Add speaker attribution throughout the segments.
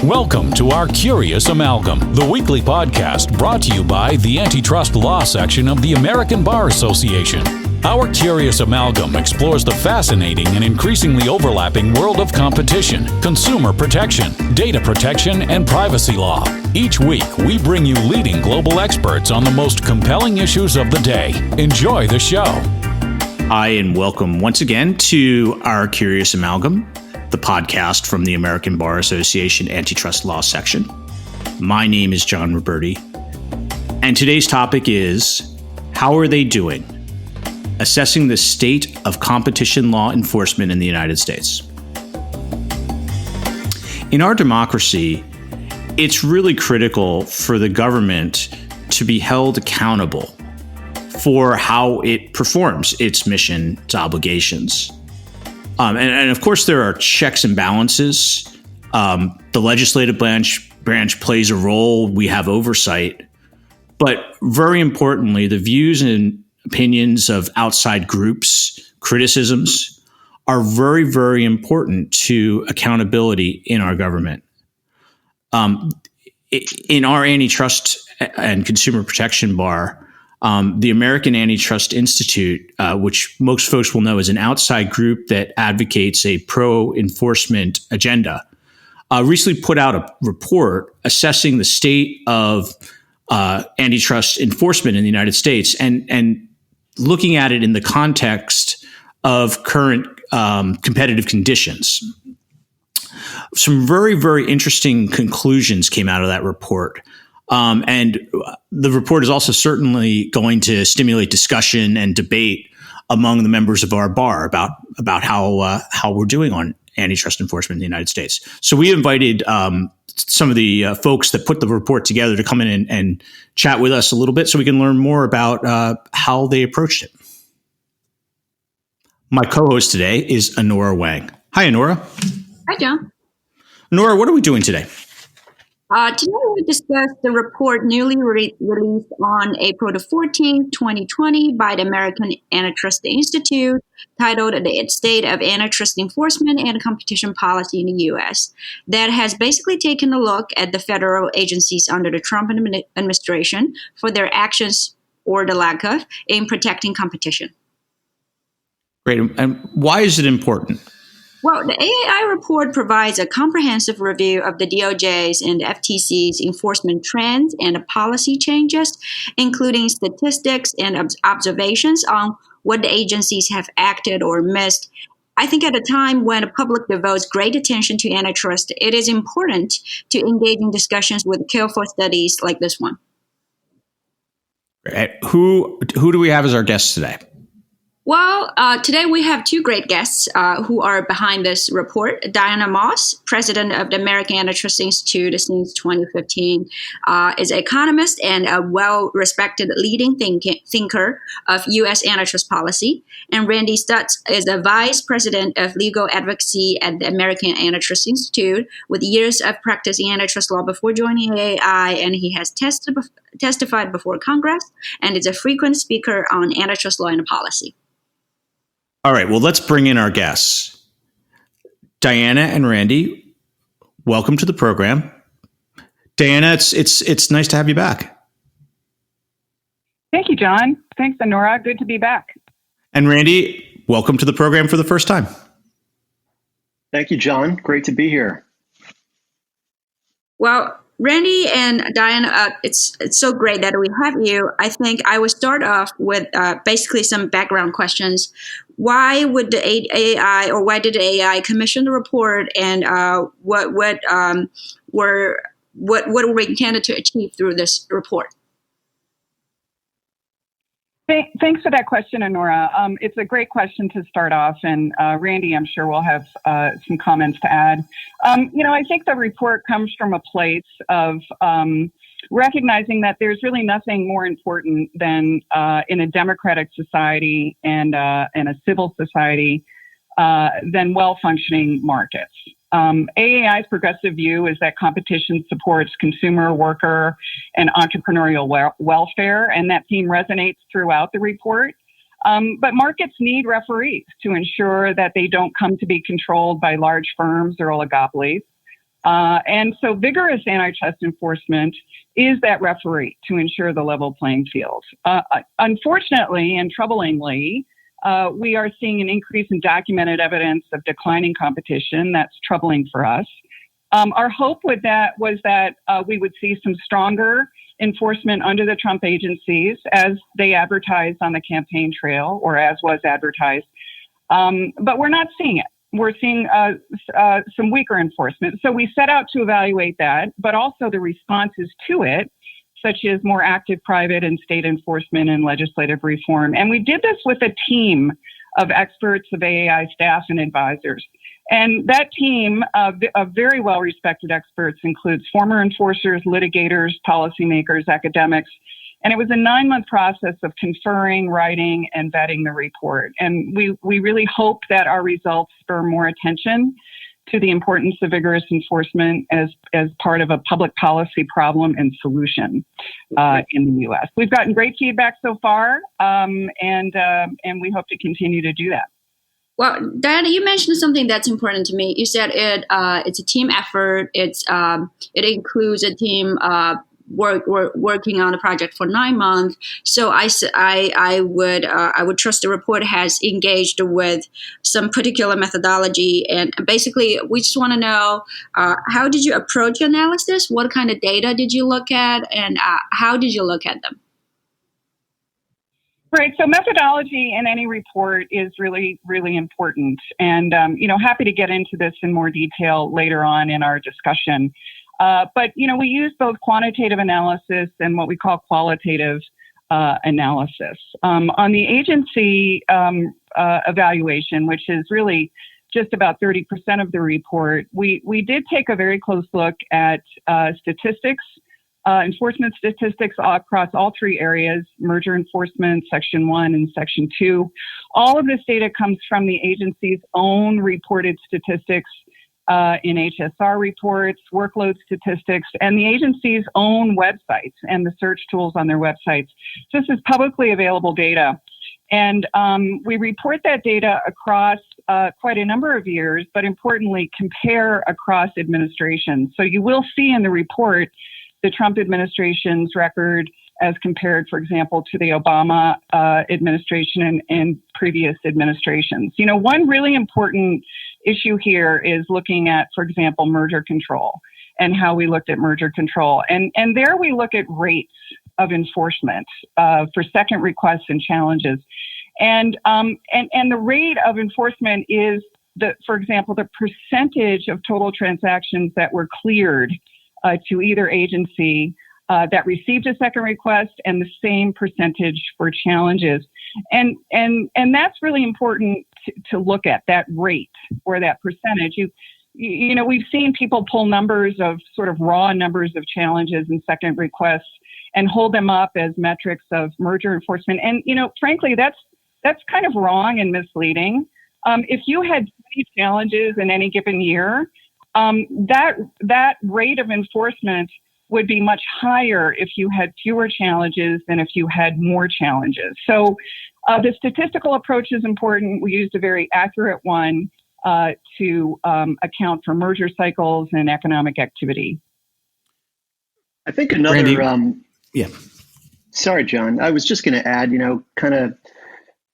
Speaker 1: Welcome to our Curious Amalgam, the weekly podcast brought to you by the Antitrust Law section of the American Bar Association. Our Curious Amalgam explores the fascinating and increasingly overlapping world of competition, consumer protection, data protection, and privacy law. Each week, we bring you leading global experts on the most compelling issues of the day. Enjoy the show.
Speaker 2: Hi, and welcome once again to our Curious Amalgam, the podcast from the American Bar Association Antitrust Law section. My name is John Roberti, and today's topic is, how are they doing? Assessing the state of competition law enforcement in the United States. In our democracy, it's really critical for the government to be held accountable for how it performs its mission, its obligations. And of course, there are checks and balances. The legislative branch plays a role. We have oversight. But very importantly, the views and opinions of outside groups, criticisms, are very, very important to accountability in our government. In our antitrust and consumer protection bar, the American Antitrust Institute, which most folks will know is an outside group that advocates a pro-enforcement agenda, recently put out a report assessing the state of antitrust enforcement in the United States and looking at it in the context of current competitive conditions. Some very, very interesting conclusions came out of that report. And the report is also certainly going to stimulate discussion and debate among the members of our bar about how we're doing on antitrust enforcement in the United States. So we invited some of the folks that put the report together to come in and chat with us a little bit so we can learn more about how they approached it. My co-host today is Anora Wang. Hi, Anora.
Speaker 3: Hi, John.
Speaker 2: Anora, what are we doing today?
Speaker 3: Today we discussed the report newly released on April the 14th, 2020 by the American Antitrust Institute titled The State of Antitrust Enforcement and Competition Policy in the U.S. that has basically taken a look at the federal agencies under the Trump administration for their actions or the lack of in protecting competition.
Speaker 2: Great. And why is it important?
Speaker 3: Well, the AAI report provides a comprehensive review of the DOJ's and the FTC's enforcement trends and the policy changes, including statistics and observations on what the agencies have acted or missed. I think at a time when the public devotes great attention to antitrust, it is important to engage in discussions with careful studies like this one.
Speaker 2: Who do we have as our guests today?
Speaker 3: Well, today we have two great guests who are behind this report. Diana Moss, president of the American Antitrust Institute since 2015, is an economist and a well-respected leading thinker of U.S. antitrust policy. And Randy Stutz is the vice president of legal advocacy at the American Antitrust Institute with years of practicing antitrust law before joining AAI, and he has testified before Congress and is a frequent speaker on antitrust law and policy.
Speaker 2: All right, well, let's bring in our guests. Diana and Randy, welcome to the program. Diana, it's nice to have you back.
Speaker 4: Thank you, John. Thanks, Anora. Good to be back.
Speaker 2: And Randy, welcome to the program for the first time.
Speaker 5: Thank you, John. Great to be here.
Speaker 3: Well, Randy and Diana, it's so great that we have you. I think I will start off with basically some background questions. Why would the AAI, or why did the AAI commission the report, and what were we intended to achieve through this report?
Speaker 4: Thanks for that question, Anora. It's a great question to start off, and Randy, I'm sure, will have some comments to add. I think the report comes from a place of recognizing that there's really nothing more important than in a democratic society and a civil society than well-functioning markets. AAI's progressive view is that competition supports consumer, worker, and entrepreneurial welfare, and that theme resonates throughout the report. But markets need referees to ensure that they don't come to be controlled by large firms or oligopolies. And so vigorous antitrust enforcement is that referee to ensure the level playing field. Unfortunately and troublingly, we are seeing an increase in documented evidence of declining competition. That's troubling for us. Our hope with that was that we would see some stronger enforcement under the Trump agencies as they advertised on the campaign trail or as was advertised. But we're not seeing it. We're seeing some weaker enforcement. So we set out to evaluate that, but also the responses to it, such as more active private and state enforcement and legislative reform. And we did this with a team of experts, of AAI staff and advisors. And that team of very well-respected experts includes former enforcers, litigators, policymakers, academics. And it was a 9-month process of conferring, writing, and vetting the report. And we really hope that our results spur more attention to the importance of vigorous enforcement as part of a public policy problem and solution in the U.S. We've gotten great feedback so far, and we hope to continue to do that.
Speaker 3: Well, Diana, you mentioned something that's important to me. You said it's a team effort. It includes a team working on the project for 9 months. So I would trust the report has engaged with some particular methodology. And basically, we just want to know how did you approach analysis? What kind of data did you look at, and how did you look at them?
Speaker 4: Right. So methodology in any report is really, really important. And, happy to get into this in more detail later on in our discussion. But, we use both quantitative analysis and what we call qualitative analysis. On the agency evaluation, which is really just about 30% of the report, we did take a very close look at statistics, enforcement statistics across all three areas: merger enforcement, Section 1 and Section 2. All of this data comes from the agency's own reported statistics in HSR reports, workload statistics, and the agency's own websites and the search tools on their websites. So this is publicly available data. And we report that data across quite a number of years, but importantly, compare across administrations. So you will see in the report the Trump administration's record as compared, for example, to the Obama administration and previous administrations. One really important issue here is looking at, for example, merger control and how we looked at merger control. And there we look at rates of enforcement for second requests and challenges. And the rate of enforcement is, for example, the percentage of total transactions that were cleared to either agency that received a second request, and the same percentage for challenges. And that's really important to look at, that rate or that percentage. We've seen people pull numbers of sort of raw numbers of challenges and second requests and hold them up as metrics of merger enforcement. And, frankly, that's kind of wrong and misleading. If you had 20 challenges in any given year, that rate of enforcement would be much higher if you had fewer challenges than if you had more challenges. So the statistical approach is important. We used a very accurate one to account for merger cycles and economic activity.
Speaker 5: I think another... Sorry, John. I was just going to add, kind of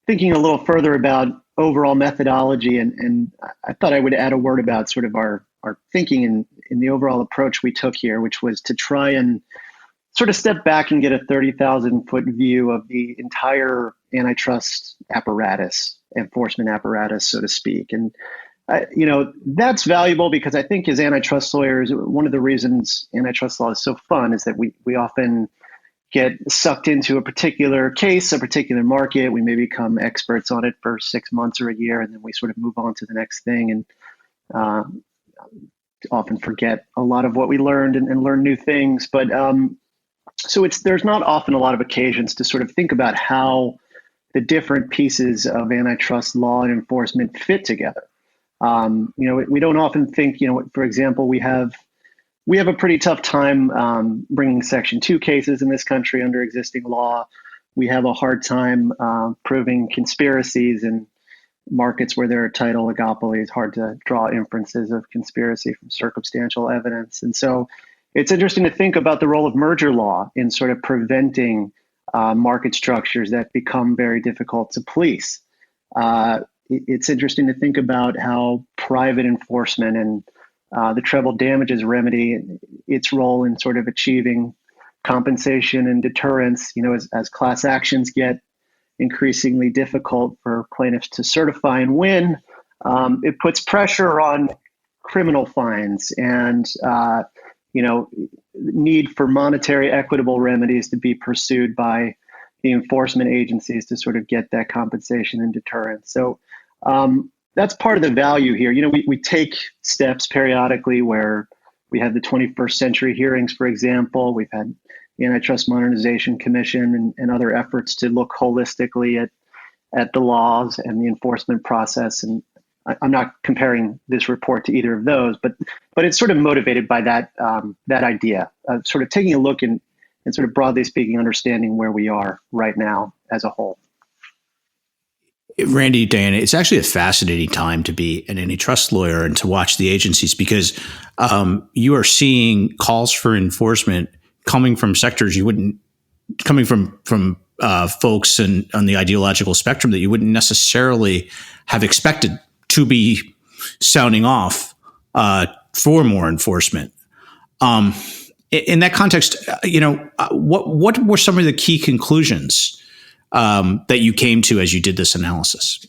Speaker 5: thinking a little further about overall methodology, and I thought I would add a word about sort of our thinking in the overall approach we took here, which was to try and sort of step back and get a 30,000-foot view of the entire antitrust apparatus, enforcement apparatus, so to speak. And, that's valuable because I think as antitrust lawyers, one of the reasons antitrust law is so fun is that we often get sucked into a particular case, a particular market. We may become experts on it for 6 months or a year, and then we sort of move on to the next thing and often forget a lot of what we learned and learn new things. But so there's not often a lot of occasions to sort of think about how the different pieces of antitrust law and enforcement fit together. We don't often think, for example, we have a pretty tough time bringing Section 2 cases in this country under existing law. We have a hard time proving conspiracies and markets where there are title oligopolies, hard to draw inferences of conspiracy from circumstantial evidence. And so it's interesting to think about the role of merger law in sort of preventing market structures that become very difficult to police. It's interesting to think about how private enforcement and the treble damages remedy, its role in sort of achieving compensation and deterrence, as class actions get increasingly difficult for plaintiffs to certify and win, it puts pressure on criminal fines and need for monetary equitable remedies to be pursued by the enforcement agencies to sort of get that compensation and deterrence. So that's part of the value here. We take steps periodically where we have the 21st century hearings, for example. We've had the Antitrust Modernization Commission and other efforts to look holistically at the laws and the enforcement process. And I'm not comparing this report to either of those, but it's sort of motivated by that idea of sort of taking a look and sort of broadly speaking, understanding where we are right now as a whole.
Speaker 2: Randy, Diana, it's actually a fascinating time to be an antitrust lawyer and to watch the agencies because you are seeing calls for enforcement coming from sectors coming from folks on the ideological spectrum that you wouldn't necessarily have expected to be sounding off for more enforcement. In that context, what were some of the key conclusions that you came to as you did this analysis?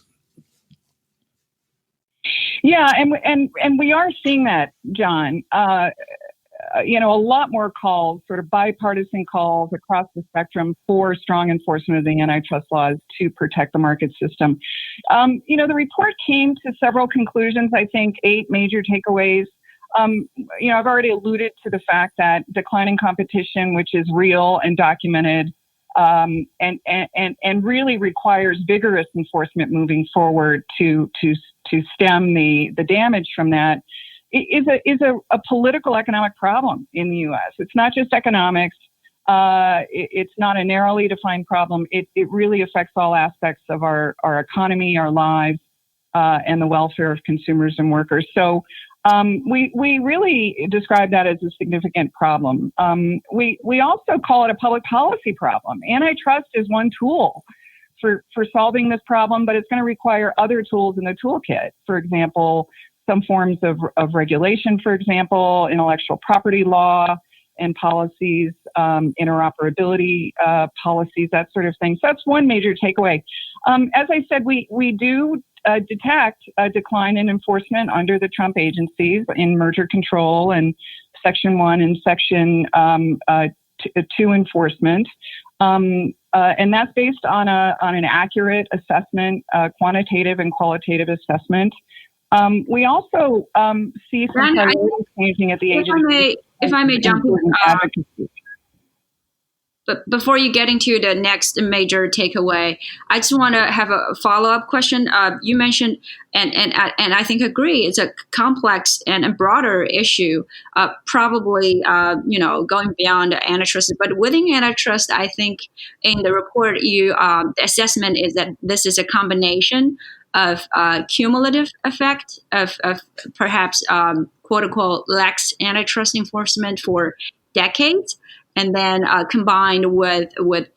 Speaker 4: Yeah, and we are seeing that, John. A lot more calls, sort of bipartisan calls across the spectrum for strong enforcement of the antitrust laws to protect the market system. The report came to several conclusions, I think 8 major takeaways. I've already alluded to the fact that declining competition, which is real and documented, and really requires vigorous enforcement moving forward to stem the damage from that, is a political economic problem in the U.S. It's not just economics. It's not a narrowly defined problem. It really affects all aspects of our economy, our lives, and the welfare of consumers and workers. So we really describe that as a significant problem. We also call it a public policy problem. Antitrust is one tool for solving this problem, but it's going to require other tools in the toolkit. For example, some forms of regulation, for example, intellectual property law and policies, interoperability policies, that sort of thing. So that's one major takeaway. As I said, we do detect a decline in enforcement under the Trump agencies in merger control and Section 1 and Section 2 enforcement. And that's based on an accurate assessment, quantitative and qualitative assessment. We also see some priorities changing at the agency.
Speaker 3: If I may jump in. But before you get into the next major takeaway, I just want to have a follow-up question. You mentioned, and I think agree, it's a complex and a broader issue, probably going beyond antitrust. But within antitrust, I think in the report, the assessment is that this is a combination of cumulative effect of perhaps quote unquote lax antitrust enforcement for decades. And then combined with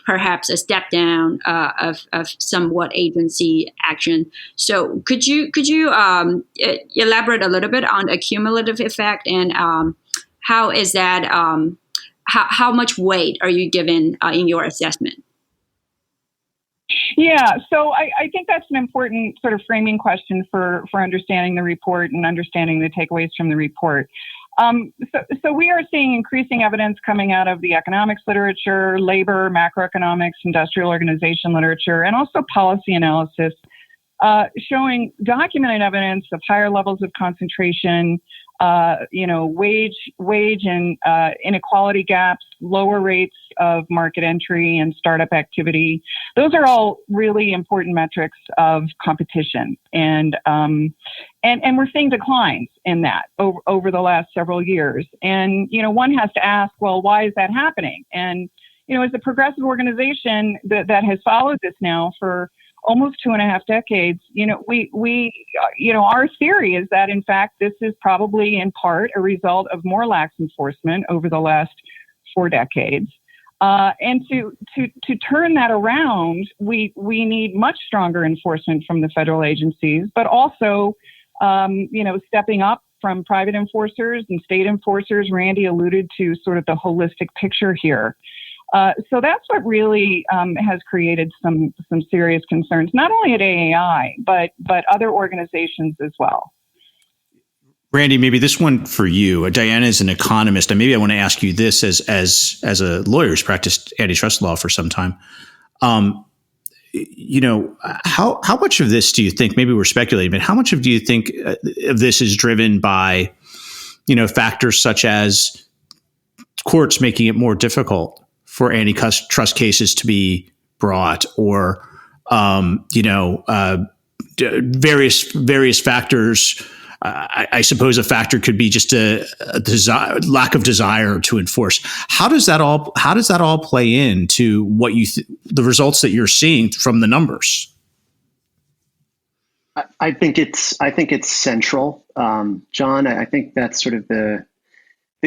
Speaker 3: perhaps a step down of somewhat agency action. So could you elaborate a little bit on the cumulative effect and how is that? How much weight are you given in your assessment?
Speaker 4: Yeah, so I think that's an important sort of framing question for understanding the report and understanding the takeaways from the report. So we are seeing increasing evidence coming out of the economics literature, labor, macroeconomics, industrial organization literature, and also policy analysis, showing documented evidence of higher levels of concentration, wage and inequality gaps, lower rates of market entry and startup activity. Those are all really important metrics of competition, and we're seeing declines in that over the last several years. And one has to ask, well, why is that happening? And as a progressive organization that has followed this now for almost 2.5 decades, our theory is that, in fact, this is probably in part a result of more lax enforcement over the last 4 decades. And to turn that around, we need much stronger enforcement from the federal agencies, but also, stepping up from private enforcers and state enforcers. Randy alluded to sort of the holistic picture here. So that's what really has created some serious concerns, not only at AAI, but other organizations as well.
Speaker 2: Randy, maybe this one for you. Diana is an economist, and maybe I want to ask you this as a lawyer who's practiced antitrust law for some time. How much of this do you think? Maybe we're speculating, but how much do you think of this is driven by, factors such as courts making it more difficult for antitrust cases to be brought, or various factors? I suppose a factor could be just a lack of desire to enforce. How does that all play into what the results that you're seeing from the numbers?
Speaker 5: I think it's central, John. I think that's sort of the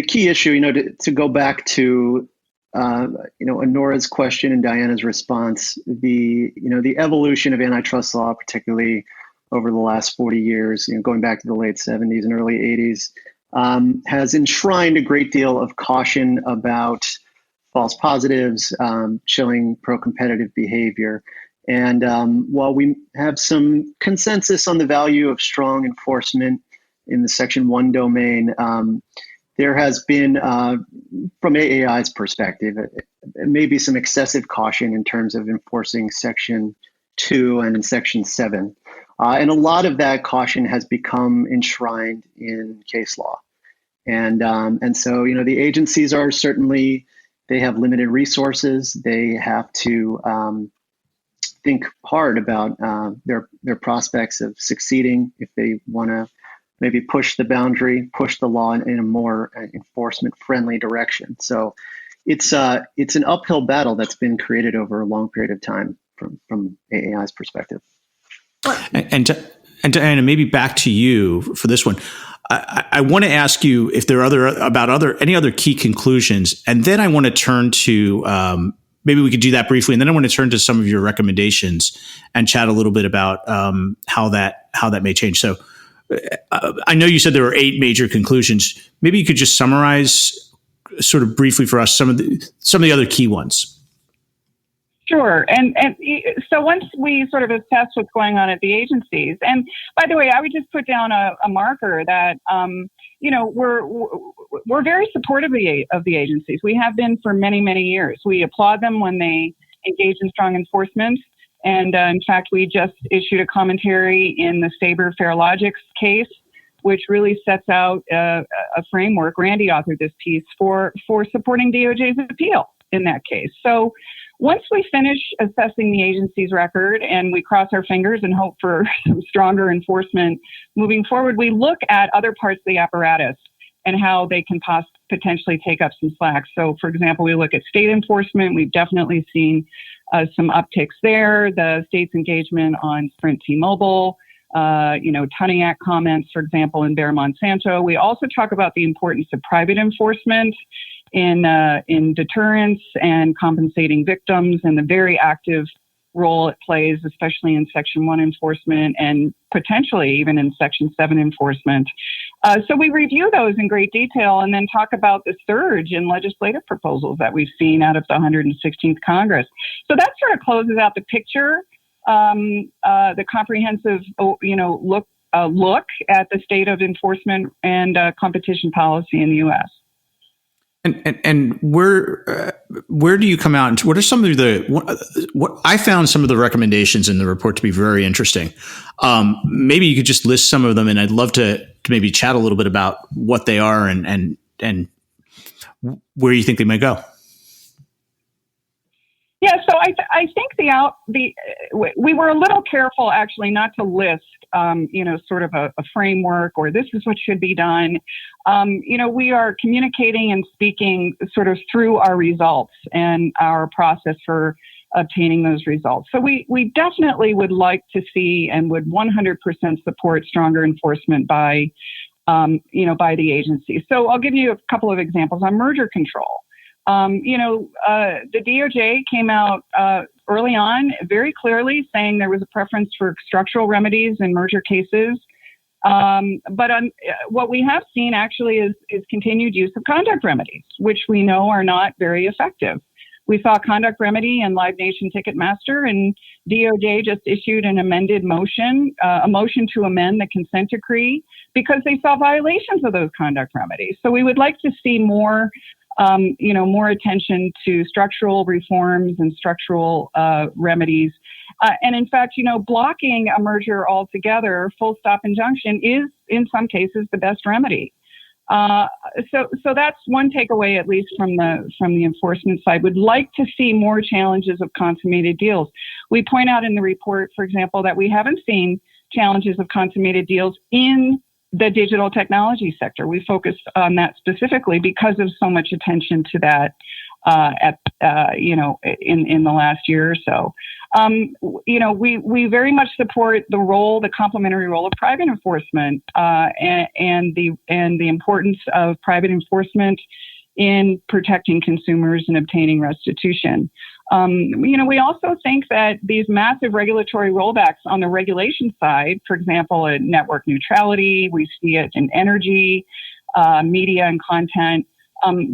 Speaker 5: key issue. To go back to Anora's question and Diana's response, the evolution of antitrust law, particularly over the last 40 years, going back to the late 70s and early 80s, has enshrined a great deal of caution about false positives, showing pro-competitive behavior. And while we have some consensus on the value of strong enforcement in the Section 1 domain, there has been, from AAI's perspective, maybe some excessive caution in terms of enforcing Section 2 and in Section 7. And a lot of that caution has become enshrined in case law. And so, the agencies are certainly, they have limited resources. They have to think hard about their prospects of succeeding if they want to maybe push the boundary, push the law in a more enforcement-friendly direction. So it's an uphill battle that's been created over a long period of time from AAI's perspective.
Speaker 2: And Diana, maybe back to you for this one. I want to ask you if there are any other key conclusions, and then I want to turn to maybe we could do that briefly, and then I want to turn to some of your recommendations and chat a little bit about how that may change. So I know you said there were 8 major conclusions. Maybe you could just summarize sort of briefly for us some of the other key ones.
Speaker 4: Sure. And so once we sort of assess what's going on at the agencies, and by the way, I would just put down a marker that, we're very supportive of the agencies. We have been for many, many years. We applaud them when they engage in strong enforcement. And in fact, we just issued a commentary in the Sabre Fairlogics case, which really sets out a framework. Randy authored this piece for supporting DOJ's appeal in that case. So once we finish assessing the agency's record and we cross our fingers and hope for some stronger enforcement moving forward, we look at other parts of the apparatus and how they can potentially take up some slack. So, for example, we look at state enforcement. We've definitely seen some upticks there. The state's engagement on Sprint T-Mobile, Tunney Act comments, for example, in Bayer Monsanto. We also talk about the importance of private enforcement in deterrence and compensating victims, and the very active role it plays, especially in Section 1 enforcement and potentially even in Section 7 enforcement. So we review those in great detail and then talk about the surge in legislative proposals that we've seen out of the 116th Congress. So that sort of closes out the picture, the comprehensive, look at the state of enforcement and competition policy in the U.S.
Speaker 2: And where do you come out? And what are some of what I found some of the recommendations in the report to be very interesting. Maybe you could just list some of them, and I'd love to maybe chat a little bit about what they are and where you think they might go.
Speaker 4: Yeah, so I think we were a little careful actually not to list, sort of a framework or this is what should be done. We are communicating and speaking sort of through our results and our process for obtaining those results. So we definitely would like to see and would 100% support stronger enforcement by the agency. So I'll give you a couple of examples on merger control. The DOJ came out early on very clearly saying there was a preference for structural remedies in merger cases. But what we have seen actually is continued use of conduct remedies, which we know are not very effective. We saw conduct remedy in Live Nation Ticketmaster, and DOJ just issued an amended motion, a motion to amend the consent decree, because they saw violations of those conduct remedies. So we would like to see more attention to structural reforms and structural remedies. And in fact, blocking a merger altogether, full stop injunction, is in some cases the best remedy. So that's one takeaway, at least from the enforcement side. Would like to see more challenges of consummated deals. We point out in the report, for example, that we haven't seen challenges of consummated deals in the digital technology sector. We focused on that specifically because of so much attention to that in the last year or so. We very much support the complementary role of private enforcement and the importance of private enforcement in protecting consumers and obtaining restitution. We also think that these massive regulatory rollbacks on the regulation side, for example, in network neutrality, we see it in energy, media and content,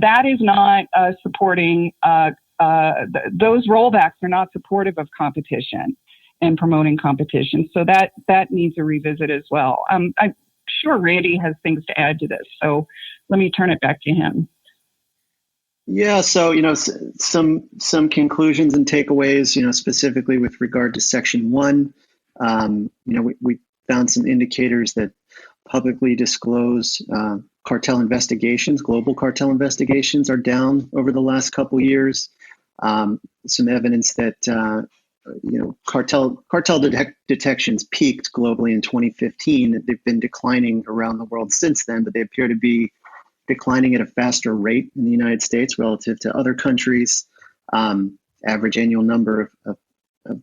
Speaker 4: that is not supporting, those rollbacks are not supportive of competition and promoting competition. So that needs a revisit as well. I'm sure Randy has things to add to this, so let me turn it back to him.
Speaker 5: Yeah, so some conclusions and takeaways, specifically with regard to Section 1. We found some indicators that publicly disclosed cartel investigations, global cartel investigations, are down over the last couple years. Some evidence that cartel detections peaked globally in 2015. They've been declining around the world since then, but they appear to be declining at a faster rate in the United States relative to other countries. Average annual number of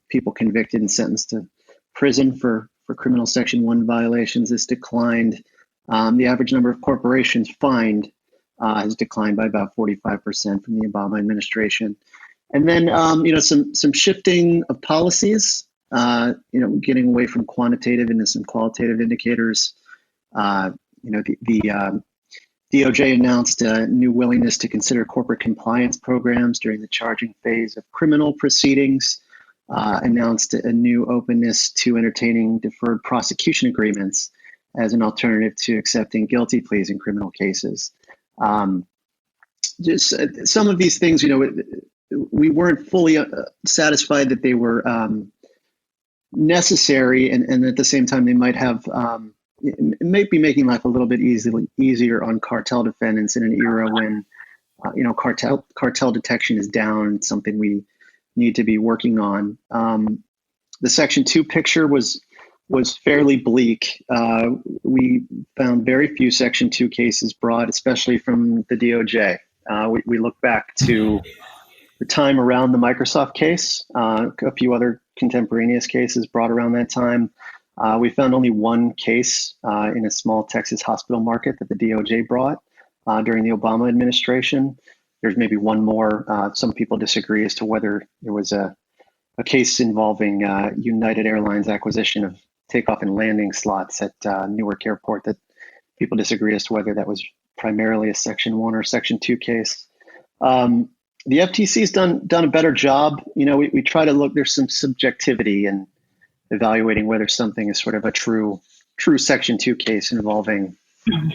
Speaker 5: people convicted and sentenced to prison for criminal Section 1 violations has declined. The average number of corporations fined has declined by about 45% from the Obama administration. And then, some shifting of policies, getting away from quantitative into some qualitative indicators. The DOJ announced a new willingness to consider corporate compliance programs during the charging phase of criminal proceedings, announced a new openness to entertaining deferred prosecution agreements as an alternative to accepting guilty pleas in criminal cases. Just some of these things, we weren't fully satisfied that they were necessary, and at the same time they might have it may be making life a little bit easier on cartel defendants in an era when cartel detection is down. It's something we need to be working on. The Section 2 picture was fairly bleak. We found very few Section 2 cases brought, especially from the DOJ. We look back to the time around the Microsoft case, a few other contemporaneous cases brought around that time. We found only one case in a small Texas hospital market that the DOJ brought during the Obama administration. There's maybe one more. Some people disagree as to whether there was a case involving United Airlines acquisition of takeoff and landing slots at Newark Airport that people disagree as to whether that was primarily a Section 1 or Section 2 case. The FTC has done a better job. We try to look, there's some subjectivity in evaluating whether something is sort of a true Section 2 case involving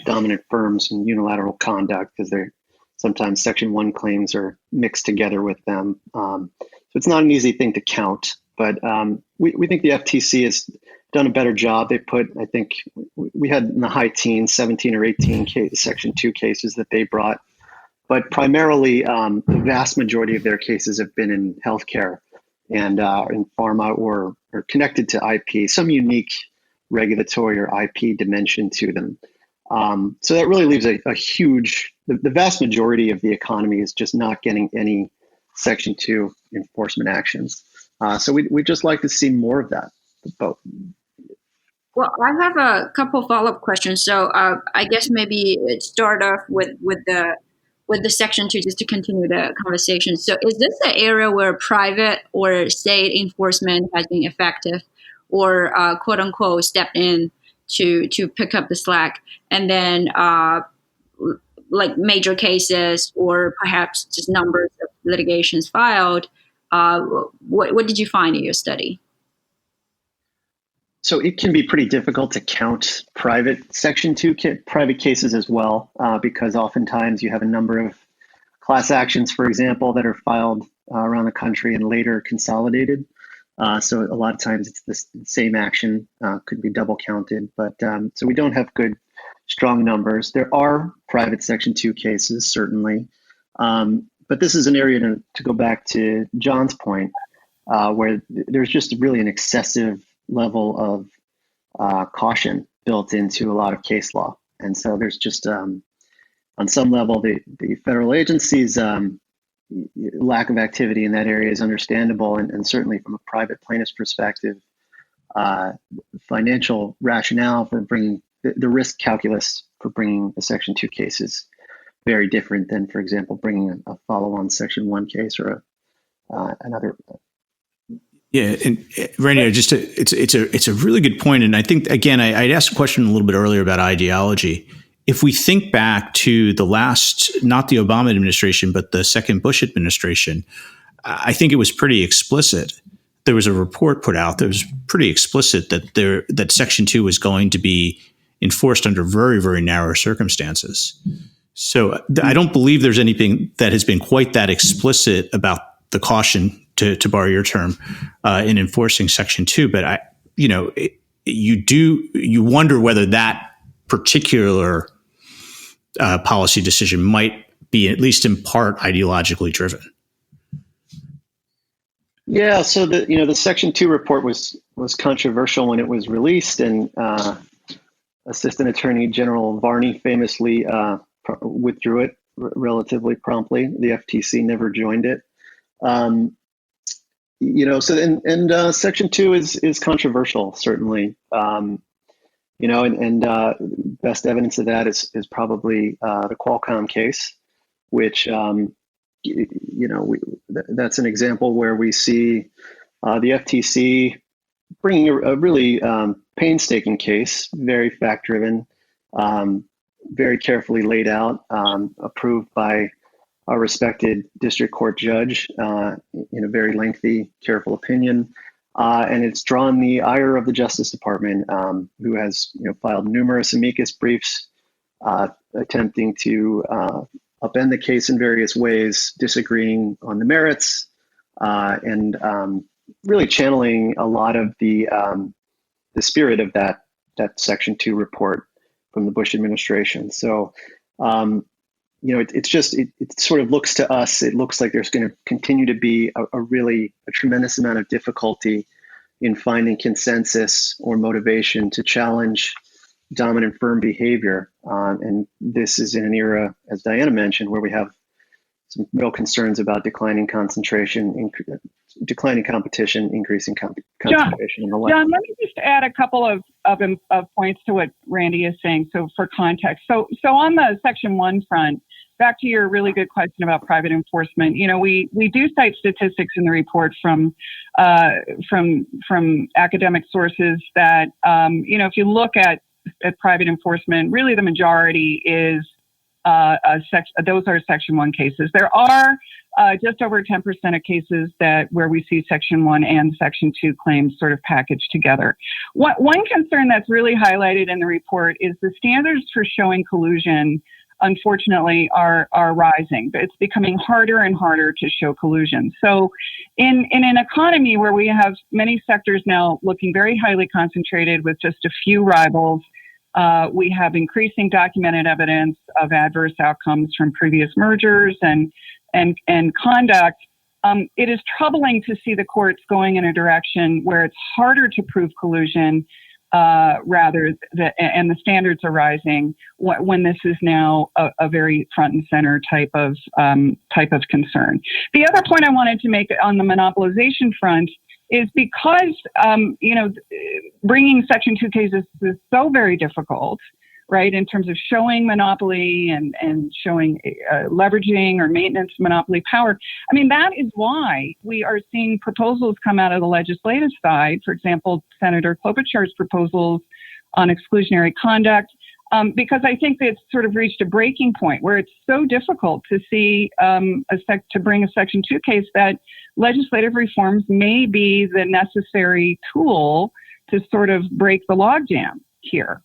Speaker 5: dominant firms and unilateral conduct, because sometimes Section 1 claims are mixed together with them. So it's not an easy thing to count, but we think the FTC has done a better job. I think we had in the high teens, 17 or 18 Section 2 cases that they brought, but primarily the vast majority of their cases have been in healthcare and in pharma or connected to IP, some unique regulatory or IP dimension to them. So that really leaves a huge, the vast majority of the economy is just not getting any Section 2 enforcement actions. So we'd just like to see more of that. But,
Speaker 3: well, I have a couple follow-up questions. So I guess maybe start off with the Section 2 just to continue the conversation. So is this the area where private or state enforcement has been effective or quote unquote stepped in to pick up the slack? And then like major cases or perhaps just numbers of litigations filed, what did you find in your study?
Speaker 5: So it can be pretty difficult to count private Section 2 private cases as well, because oftentimes you have a number of class actions, for example, that are filed around the country and later consolidated. So a lot of times it's the same action, could be double counted. But so we don't have good, strong numbers. There are private Section 2 cases, certainly. But this is an area to go back to John's point, where there's just really an excessive level of caution built into a lot of case law. And so there's just, on some level, the federal agencies' lack of activity in that area is understandable. And certainly from a private plaintiff's perspective, financial rationale for bringing the risk calculus for bringing a Section 2 case is very different than, for example, bringing a follow-on Section 1 case or another.
Speaker 2: Yeah, and Randy, it's a really good point, and I think again I'd asked a question a little bit earlier about ideology. If we think back to the last, not the Obama administration, but the second Bush administration, I think it was pretty explicit. There was a report put out that was pretty explicit that Section 2 was going to be enforced under very, very narrow circumstances. So I don't believe there's anything that has been quite that explicit about the caution, to borrow your term, in enforcing Section 2. But you wonder whether that particular policy decision might be at least in part ideologically driven.
Speaker 5: Yeah. So the Section 2 report was controversial when it was released, and Assistant Attorney General Varney famously withdrew it relatively promptly. The FTC never joined it. Section 2 is controversial, certainly. And best evidence of that is probably the Qualcomm case, which that's an example where we see the FTC bringing a really painstaking case, very fact-driven, very carefully laid out, approved by a respected district court judge in a very lengthy, careful opinion. And it's drawn the ire of the Justice Department, who has filed numerous amicus briefs attempting to upend the case in various ways, disagreeing on the merits, and really channeling a lot of the spirit of that Section 2 report from the Bush administration. So it sort of looks to us, it looks like there's going to continue to be a tremendous amount of difficulty in finding consensus or motivation to challenge dominant firm behavior. And this is in an era, as Diana mentioned, where we have some real concerns about declining concentration, declining competition, increasing concentration, and the like.
Speaker 4: John, let me just add a couple of points to what Randy is saying. So for context, so on the Section 1 front, back to your really good question about private enforcement, we do cite statistics in the report from academic sources that if you look at private enforcement, really the majority is those are Section 1 cases. There are just over 10% of cases where we see Section 1 and Section 2 claims sort of packaged together. One concern that's really highlighted in the report is the standards for showing collusion, unfortunately, are rising. It's becoming harder and harder to show collusion. So in an economy where we have many sectors now looking very highly concentrated with just a few rivals, we have increasing documented evidence of adverse outcomes from previous mergers and conduct. It is troubling to see the courts going in a direction where it's harder to prove collusion, and the standards are rising when this is now a very front and center type of concern. The other point I wanted to make on the monopolization front is because bringing Section 2 cases is so very difficult, right, in terms of showing monopoly and showing leveraging or maintenance monopoly power. I mean, that is why we are seeing proposals come out of the legislative side, for example, Senator Klobuchar's proposals on exclusionary conduct, because I think it's sort of reached a breaking point where it's so difficult to see to bring a Section 2 case that legislative reforms may be the necessary tool to sort of break the logjam here.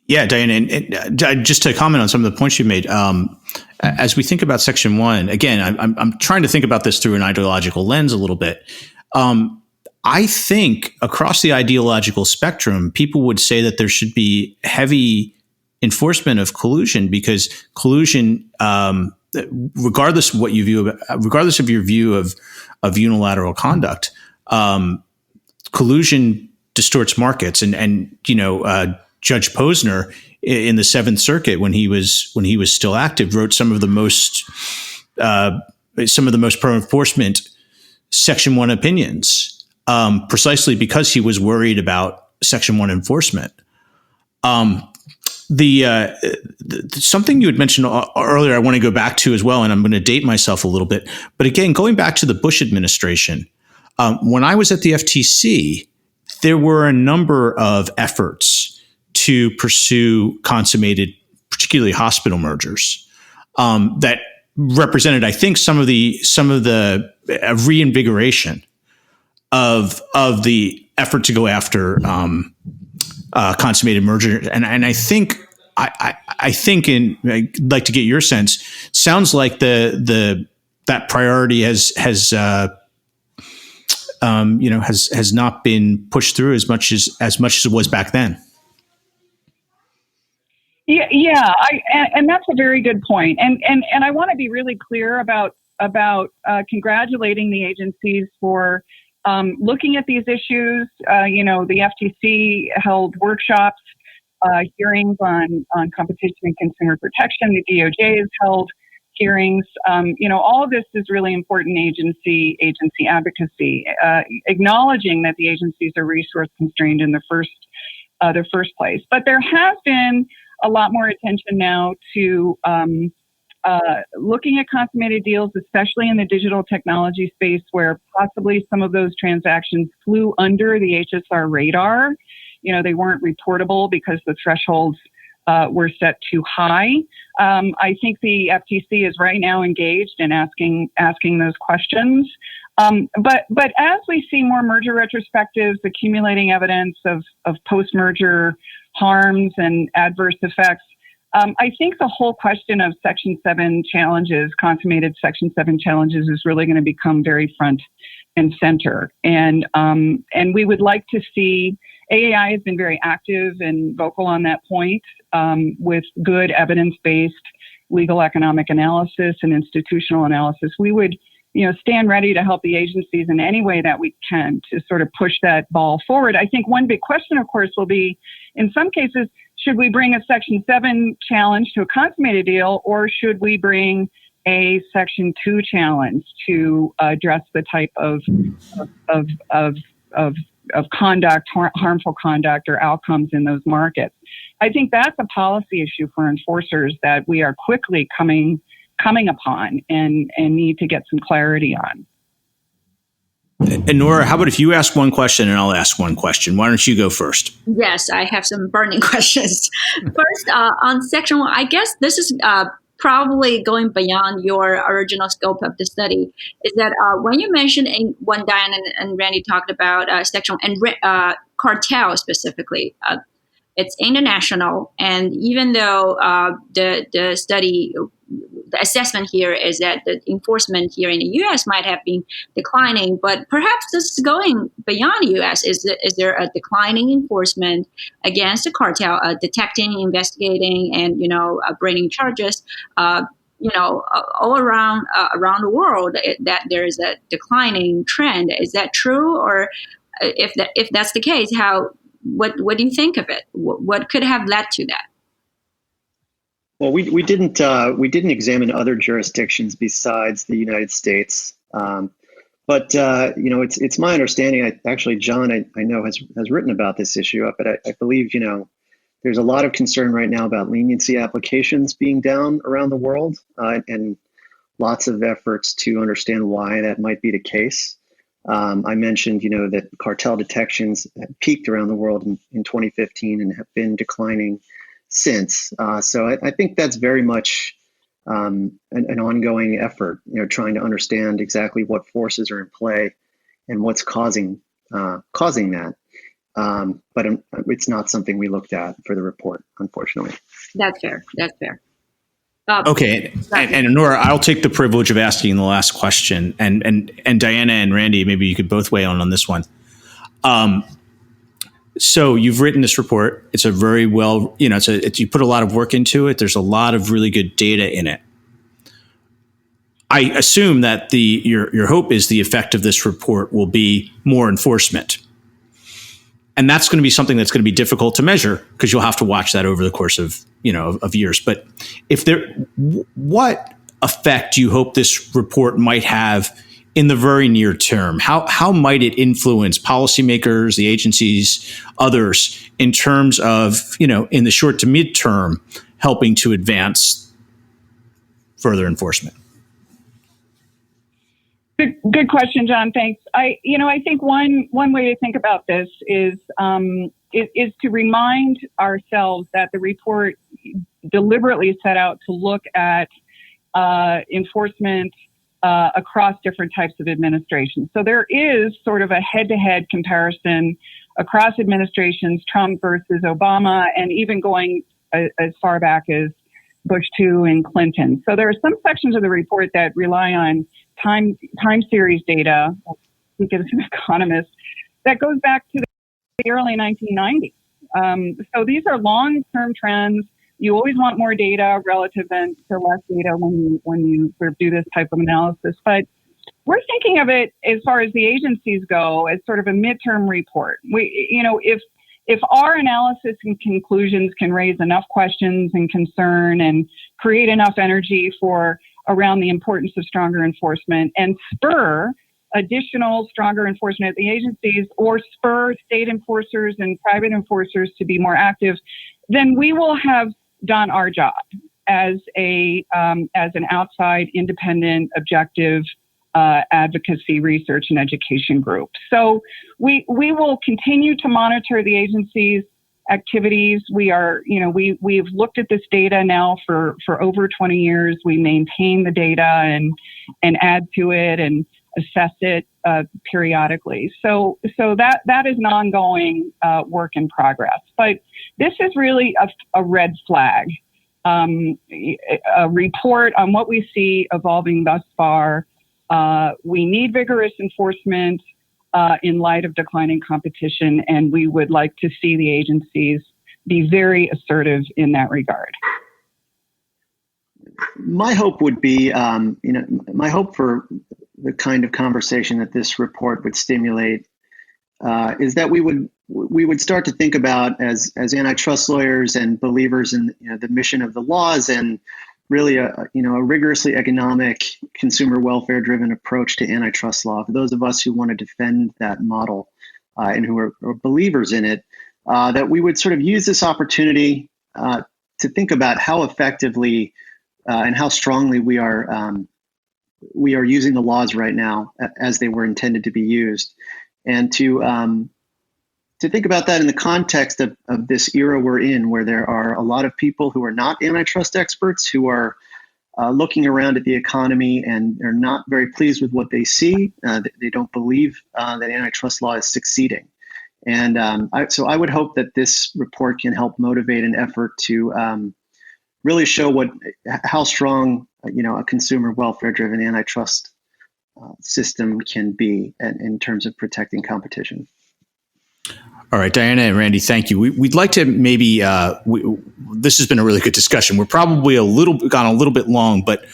Speaker 2: Yeah, Diane, and just to comment on some of the points you made, as we think about Section 1, again, I'm trying to think about this through an ideological lens a little bit. I think across the ideological spectrum, people would say that there should be heavy enforcement of collusion, because collusion, regardless of what you view, regardless of your view of unilateral conduct, collusion distorts markets, and Judge Posner in the Seventh Circuit, when he was still active, wrote some of the most pro-enforcement Section 1 opinions, precisely because he was worried about Section 1 enforcement. Something you had mentioned earlier, I want to go back to as well, and I'm going to date myself a little bit. But again, going back to the Bush administration, when I was at the FTC, there were a number of efforts to pursue consummated, particularly hospital mergers, that represented, I think, some of the reinvigoration of the effort to go after consummated merger. And I think I'd like to get your sense. Sounds like that priority has not been pushed through as much as it was back then.
Speaker 4: Yeah, and that's a very good point. And I want to be really clear about congratulating the agencies for looking at these issues. The FTC held workshops, hearings on competition and consumer protection. The DOJ has held hearings. All of this is really important agency advocacy, acknowledging that the agencies are resource constrained in the first place. But there has been a lot more attention now to looking at consummated deals, especially in the digital technology space, where possibly some of those transactions flew under the HSR radar. They weren't reportable because the thresholds were set too high. I think the FTC is right now engaged in asking those questions. But as we see more merger retrospectives accumulating evidence of post-merger harms and adverse effects, I think the whole question of Section 7 challenges, consummated Section 7 challenges, is really going to become very front and center. And we would like to see, AAI has been very active and vocal on that point, with good evidence-based legal economic analysis and institutional analysis. We would stand ready to help the agencies in any way that we can to sort of push that ball forward. I think one big question, of course, will be, in some cases, should we bring a Section 7 challenge to a consummated deal, or should we bring a Section 2 challenge to address the type of conduct, harmful conduct or outcomes in those markets? I think that's a policy issue for enforcers that we are quickly coming upon and need to get some clarity on.
Speaker 2: And Nora, how about if you ask one question and I'll ask one question? Why don't you go first?
Speaker 3: Yes, I have some burning questions. First, on Section 1, I guess this is probably going beyond your original scope of the study, is that when you mentioned, when Diane and Randy talked about Section and cartel specifically, it's international, and even though the study, the assessment here is that the enforcement here in the U.S. might have been declining, but perhaps this is going beyond the U.S. Is there a declining enforcement against the cartel, detecting, investigating, and bringing charges, all around the world, that there is a declining trend? Is that true, or if that's the case, what do you think of it? What could have led to that?
Speaker 5: Well, we didn't examine other jurisdictions besides the United States, but it's my understanding. Actually, John, I know has written about this issue, but I believe there's a lot of concern right now about leniency applications being down around the world, and lots of efforts to understand why that might be the case. I mentioned, that cartel detections peaked around the world in 2015 and have been declining since. So I think that's very much an ongoing effort, trying to understand exactly what forces are in play and what's causing that. But it's not something we looked at for the report, unfortunately.
Speaker 3: That's fair.
Speaker 2: Okay, and Anora, I'll take the privilege of asking the last question, and Diana and Randy, maybe you could both weigh on this one. So you've written this report. It's a very well, you put a lot of work into it. There's a lot of really good data in it. I assume that your hope is the effect of this report will be more enforcement. And that's going to be something that's going to be difficult to measure because you'll have to watch that over the course of years. But what effect do you hope this report might have in the very near term? How might it influence policymakers, the agencies, others in terms of, in the short to mid-term, helping to advance further enforcement?
Speaker 4: Good question, John. Thanks. I think one way to think about this is to remind ourselves that the report deliberately set out to look at enforcement across different types of administrations. So there is sort of a head-to-head comparison across administrations, Trump versus Obama, and even going as far back as Bush 2 and Clinton. So there are some sections of the report that rely on time series data, I think as an economist, that goes back to the early 1990s. So these are long-term trends. You always want more data relative to less data when you sort of do this type of analysis. But we're thinking of it as far as the agencies go as sort of a midterm report. If our analysis and conclusions can raise enough questions and concern and create enough energy around the importance of stronger enforcement and spur additional stronger enforcement at the agencies or spur state enforcers and private enforcers to be more active, then we will have done our job as an outside, independent, objective advocacy, research, and education group. So we will continue to monitor the agency's activities. We've looked at this data now for over 20 years. We maintain the data and add to it and assess it periodically. So that is an ongoing work in progress. But this is really a red flag, a report on what we see evolving thus far. We need vigorous enforcement in light of declining competition, and we would like to see the agencies be very assertive in that regard.
Speaker 5: My hope would be, my hope for the kind of conversation that this report would stimulate is that we would start to think about as antitrust lawyers and believers in the mission of the laws and really a rigorously economic, consumer welfare driven approach to antitrust law. For those of us who want to defend that model and who are believers in it, that we would sort of use this opportunity to think about how effectively and how strongly we are using the laws right now as they were intended to be used, and to think about that in the context of this era we're in, where there are a lot of people who are not antitrust experts who are looking around at the economy and are not very pleased with what they see. They don't believe that antitrust law is succeeding. And so I would hope that this report can help motivate an effort to really show how strong a consumer welfare-driven antitrust system can be in terms of protecting competition.
Speaker 2: All right, Diana and Randy, thank you. We'd like to maybe, this has been a really good discussion. We're probably gone a little bit long, but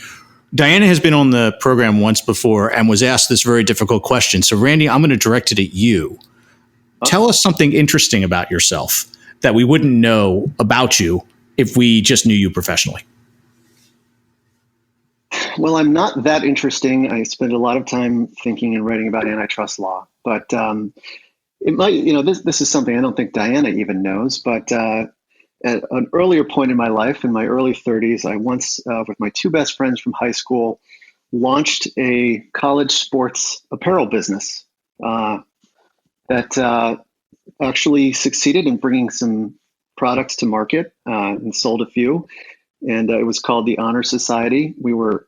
Speaker 2: Diana has been on the program once before and was asked this very difficult question. So Randy, I'm going to direct it at you. tell us something interesting about yourself that we wouldn't know about you if we just knew you professionally.
Speaker 5: Well, I'm not that interesting. I spend a lot of time thinking and writing about antitrust law, but it might, this is something I don't think Diana even knows, but at an earlier point in my life, in my early 30s, I once, with my two best friends from high school, launched a college sports apparel business that actually succeeded in bringing some products to market and sold a few. And it was called the Honor Society. We were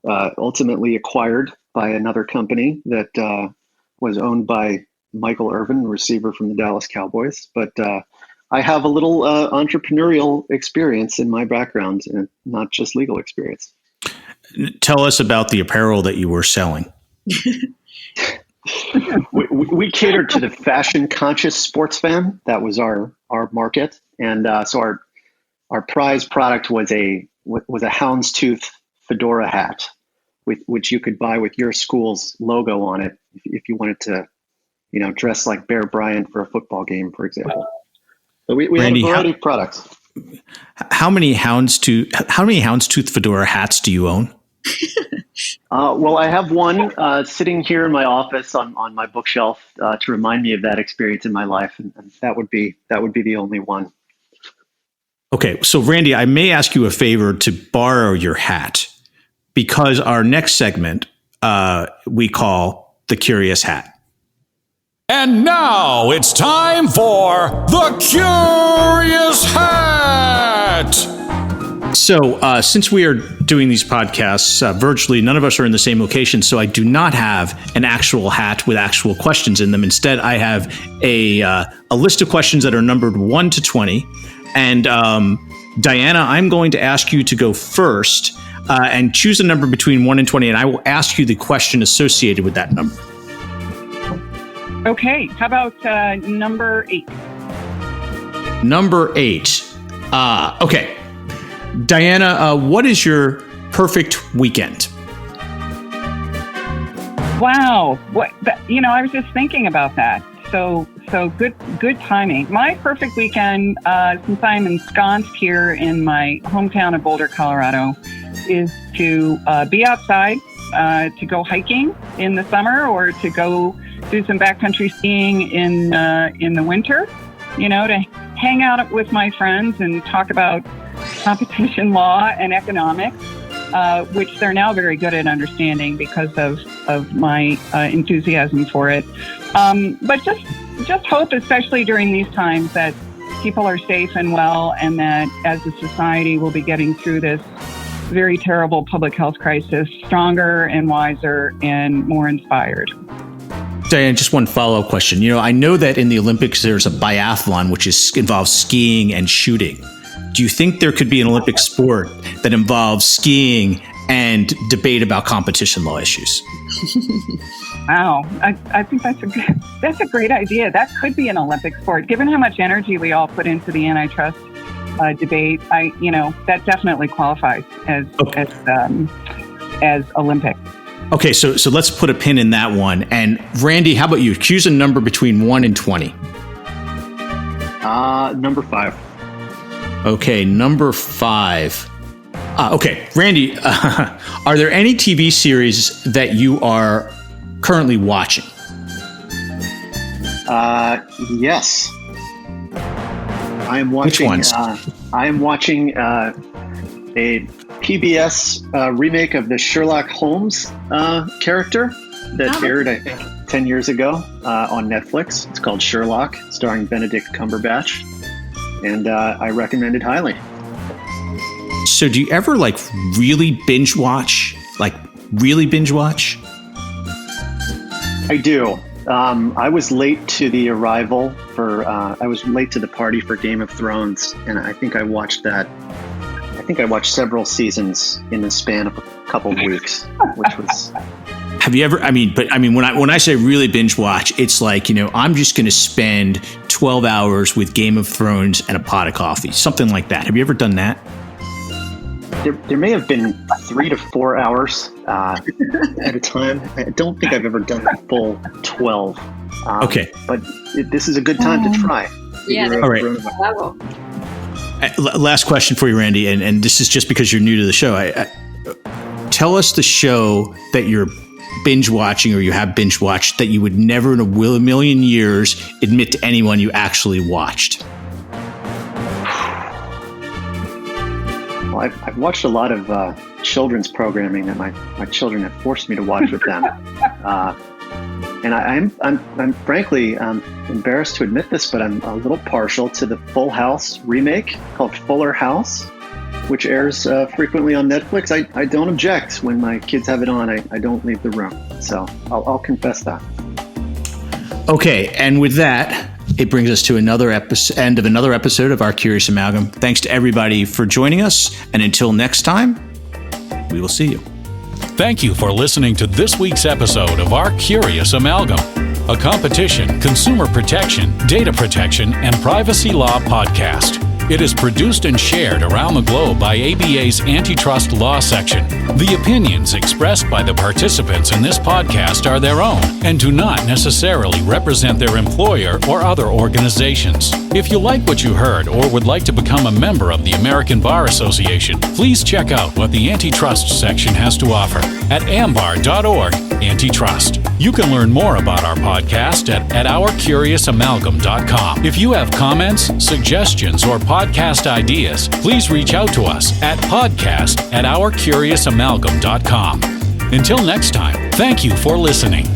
Speaker 5: ultimately acquired by another company that was owned by Michael Irvin, receiver from the Dallas Cowboys. But I have a little entrepreneurial experience in my background, and not just legal experience.
Speaker 2: Tell us about the apparel that you were selling.
Speaker 5: We catered to the fashion-conscious sports fan. That was our market, and so our prize product was a houndstooth fedora hat, which you could buy with your school's logo on it if you wanted to, dress like Bear Bryant for a football game, for example. So we
Speaker 2: Randy,
Speaker 5: have a variety of products.
Speaker 2: How many houndstooth fedora hats do you own?
Speaker 5: Well, I have one sitting here in my office on my bookshelf to remind me of that experience in my life, and that would be the only one.
Speaker 2: Okay, so Randy, I may ask you a favor to borrow your hat, because our next segment we call The Curious Hat.
Speaker 1: And now it's time for The Curious Hat!
Speaker 2: So since we are doing these podcasts virtually, none of us are in the same location, so I do not have an actual hat with actual questions in them. Instead, I have a list of questions that are numbered 1 to 20. And Diana, I'm going to ask you to go first and choose a number between 1 and 20, and I will ask you the question associated with that number.
Speaker 4: Okay, how about number 8?
Speaker 2: Number 8. Okay. Diana, what is your perfect weekend?
Speaker 4: Wow. I was just thinking about that. So good timing. My perfect weekend, since I'm ensconced here in my hometown of Boulder, Colorado, is to be outside, to go hiking in the summer, or to go do some backcountry skiing in the winter. To hang out with my friends and talk about competition law and economics, which they're now very good at understanding because of my enthusiasm for it. But just hope, especially during these times, that people are safe and well, and that as a society we'll be getting through this very terrible public health crisis stronger and wiser and more inspired.
Speaker 2: Diane, just one follow-up question. I know that in the Olympics there's a biathlon, which involves skiing and shooting. Do you think there could be an Olympic sport that involves skiing and debate about competition law issues?
Speaker 4: Wow, I think that's a great idea. That could be an Olympic sport, given how much energy we all put into the antitrust debate. That definitely qualifies as Olympic.
Speaker 2: Okay, so let's put a pin in that one. And Randy, how about you? Choose a number between 1 and 20.
Speaker 5: Number 5.
Speaker 2: Okay, number 5. Okay, Randy, are there any TV series that you are currently watching?
Speaker 5: Yes. I am watching.
Speaker 2: Which ones?
Speaker 5: I am watching a PBS remake of the Sherlock Holmes character that aired, I think, 10 years ago on Netflix. It's called Sherlock, starring Benedict Cumberbatch, and I recommend it highly.
Speaker 2: So do you ever really binge watch?
Speaker 5: I do. I was late to the arrival I was late to the party for Game of Thrones, and I think I watched that. I think I watched several seasons in the span of a couple of weeks, which was.
Speaker 2: Have you ever? When I say really binge watch, it's I'm just going to spend 12 hours with Game of Thrones and a pot of coffee, something like that. Have you ever done that?
Speaker 5: There may have been 3 to 4 hours at a time. I don't think I've ever done the full 12.
Speaker 2: Okay.
Speaker 5: But this is a good time to try.
Speaker 3: Yeah.
Speaker 2: All right. Last question for you, Randy, and this is just because you're new to the show. Tell us the show that you're binge watching or you have binge watched that you would never in a million years admit to anyone you actually watched.
Speaker 5: Well, I've watched a lot of children's programming that my children have forced me to watch with them, and I'm frankly embarrassed to admit this, but I'm a little partial to the Full House remake called Fuller House, which airs frequently on Netflix. I don't object when my kids have it on. I don't leave the room, so I'll confess that. Okay, and with that, it brings us to end of another episode of Our Curious Amalgam. Thanks to everybody for joining us, and until next time, we will see you.
Speaker 1: Thank you for listening to this week's episode of Our Curious Amalgam, a competition, consumer protection, data protection, and privacy law podcast. It is produced and shared around the globe by ABA's Antitrust Law Section. The opinions expressed by the participants in this podcast are their own and do not necessarily represent their employer or other organizations. If you like what you heard or would like to become a member of the American Bar Association, please check out what the Antitrust Section has to offer at ambar.org/antitrust. You can learn more about our podcast at ourcuriousamalgam.com. If you have comments, suggestions, or podcast ideas, please reach out to us at podcast@ourcuriousamalgam.com. Until next time, thank you for listening.